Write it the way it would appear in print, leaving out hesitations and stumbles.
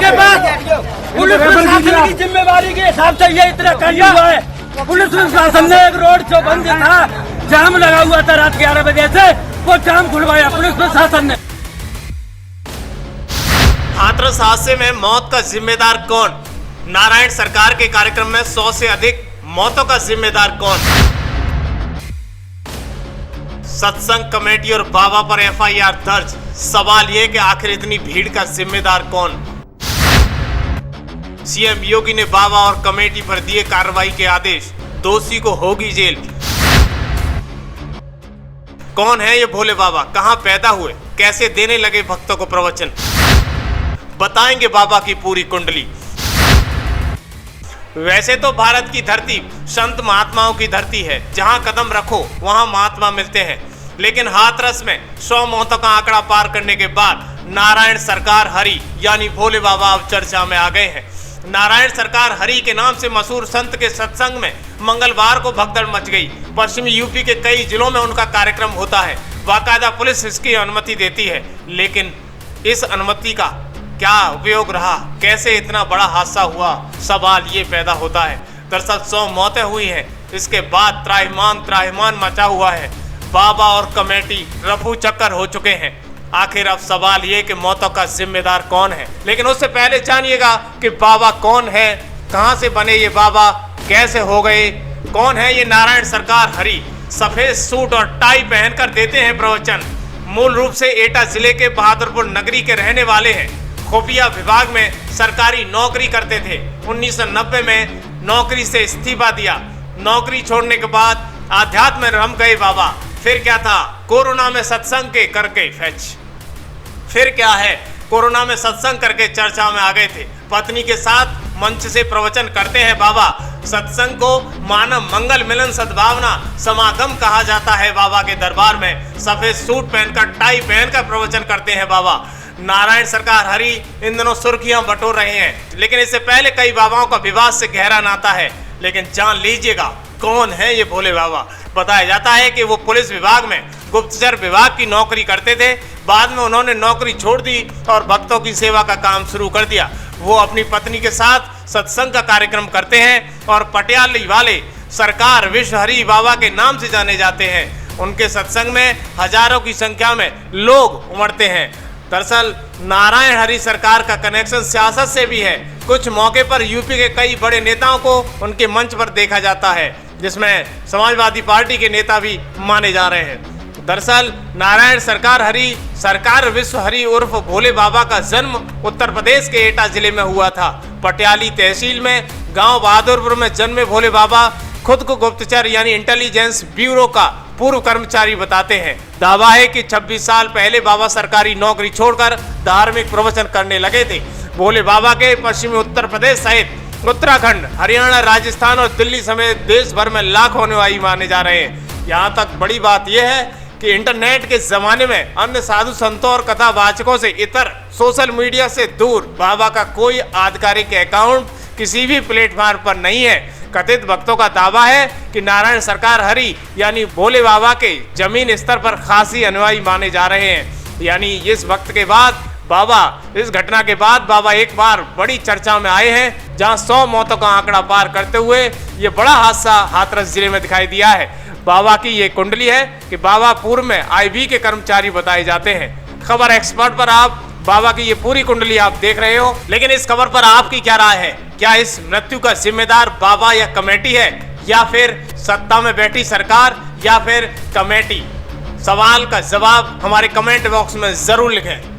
आपके पास पुलिस प्रशासन की जिम्मेवारी के हिसाब से ये इतना कांड हुआ है। पुलिस प्रशासन ने एक रोड जो बंद था, जाम लगा हुआ था रात 11 बजे से, वो जाम खुलवाया पुलिस प्रशासन ने। हाथरस हादसे में मौत का जिम्मेदार कौन? नारायण सरकार के कार्यक्रम में 100 से अधिक मौतों का जिम्मेदार कौन? सत्संग कमेटी और बाबा पर एफआईआर दर्ज। सवाल यह कि आखिर इतनी भीड़ का जिम्मेदार कौन? सीएम योगी ने बाबा और कमेटी पर दिए कार्रवाई के आदेश, दोषी को होगी जेल। कौन है ये भोले बाबा, कहां पैदा हुए, कैसे देने लगे भक्तों को प्रवचन? बताएंगे बाबा की पूरी कुंडली। वैसे तो भारत की धरती संत महात्माओं की धरती है, जहां कदम रखो वहां महात्मा मिलते हैं। लेकिन हाथरस में 100 मौतों का आंकड़ा पार करने के बाद नारायण सरकार हरि यानी भोले बाबा अब चर्चा में आ गए हैं। नारायण सरकार हरि के नाम से मशहूर संत के सत्संग में मंगलवार को भगदड़ मच गई। पश्चिमी यूपी के कई जिलों में उनका कार्यक्रम होता है, बाकायदा पुलिस इसकी अनुमति देती है। लेकिन इस अनुमति का क्या उपयोग रहा, कैसे इतना बड़ा हादसा हुआ, सवाल ये पैदा होता है। दरअसल 100 मौतें हुई हैं, इसके बाद त्राहिमाम मचा हुआ है। बाबा और कमेटी रफू चक्कर हो चुके हैं। आखिर अब सवाल ये कि मौतों का जिम्मेदार कौन है। लेकिन उससे पहले जानिएगा कि बाबा कौन है, कहां से बने ये बाबा, कैसे हो गए, कौन है ये नारायण सरकार हरि। सफेद सूट और टाई पहनकर देते हैं प्रवचन। मूल रूप से एटा जिले के बहादुरपुर नगरी के रहने वाले हैं। खुफिया विभाग में सरकारी नौकरी करते थे। 1990 में नौकरी से इस्तीफा दिया। नौकरी छोड़ने के बाद आध्यात्म में रम गए बाबा। फिर क्या था, कोरोना में सत्संग के करके फैच। फिर क्या है, कोरोना में सत्संग करके चर्चा में आ गए थे। पत्नी के साथ मंच से प्रवचन करते हैं बाबा। सत्संग को मानव मंगल मिलन सद्भावना समागम कहा जाता है। बाबा के दरबार में सफेद सूट पहनकर टाई पहनकर प्रवचन करते हैं बाबा। नारायण सरकार हरि इन दिनों सुर्खियां बटोर रहे हैं। लेकिन इससे पहले कई बाबाओं का विवाद से गहरा नाता है। लेकिन जान लीजिएगा कौन है ये भोले बाबा। बताया जाता है कि वो पुलिस विभाग में गुप्तचर विभाग की नौकरी करते थे। बाद में उन्होंने नौकरी छोड़ दी और भक्तों की सेवा का काम शुरू कर दिया। वो अपनी पत्नी के साथ सत्संग का कार्यक्रम करते हैं और पटियाली वाले सरकार विश्व हरि बाबा के नाम से जाने जाते हैं। उनके सत्संग में हजारों की संख्या में लोग उमड़ते हैं। दरअसल नारायण हरि सरकार का कनेक्शन सियासत से भी है। कुछ मौके पर यूपी के कई बड़े नेताओं को उनके मंच पर देखा जाता है, जिसमें समाजवादी पार्टी के नेता भी माने जा रहे हैं। दरअसल नारायण सरकार हरि सरकार विश्व हरि उर्फ भोले बाबा का जन्म उत्तर प्रदेश के एटा जिले में हुआ था। पटियाली तहसील में गांव बहादुरपुर में जन्मे भोले बाबा खुद को गुप्तचर यानी इंटेलिजेंस ब्यूरो का पूर्व कर्मचारी बताते हैं। दावा है कि 26 साल पहले बाबा सरकारी नौकरी छोड़कर धार्मिक प्रवचन करने लगे थे। भोले बाबा के पश्चिमी उत्तर प्रदेश सहित उत्तराखंड, हरियाणा, राजस्थान और दिल्ली समेत देश भर में लाखों अनुयायी माने जा रहे हैं। यहाँ तक बड़ी बात यह है कि इंटरनेट के जमाने में अन्य साधु संतों और कथावाचकों से इतर सोशल मीडिया से दूर बाबा का कोई आधिकारिक अकाउंट किसी भी प्लेटफॉर्म पर नहीं है। कथित भक्तों का दावा है कि नारायण सरकार हरि यानी भोले बाबा के जमीन स्तर पर खासी अनुयायी माने जा रहे हैं। यानी इस वक्त के बाद बाबा, इस घटना के बाद बाबा एक बार बड़ी चर्चा में आए हैं, जहां 100 मौतों का आंकड़ा पार करते हुए ये बड़ा हादसा हाथरस जिले में दिखाई दिया है। बाबा की ये कुंडली है कि बाबा पूर्व में आईबी के कर्मचारी बताए जाते हैं। खबर एक्सपर्ट पर आप बाबा की ये पूरी कुंडली आप देख रहे हो। लेकिन इस खबर पर आपकी क्या राय है? क्या इस मृत्यु का जिम्मेदार बाबा या कमेटी है, या फिर सत्ता में बैठी सरकार, या फिर कमेटी? सवाल का जवाब हमारे कमेंट बॉक्स में जरूर लिखें।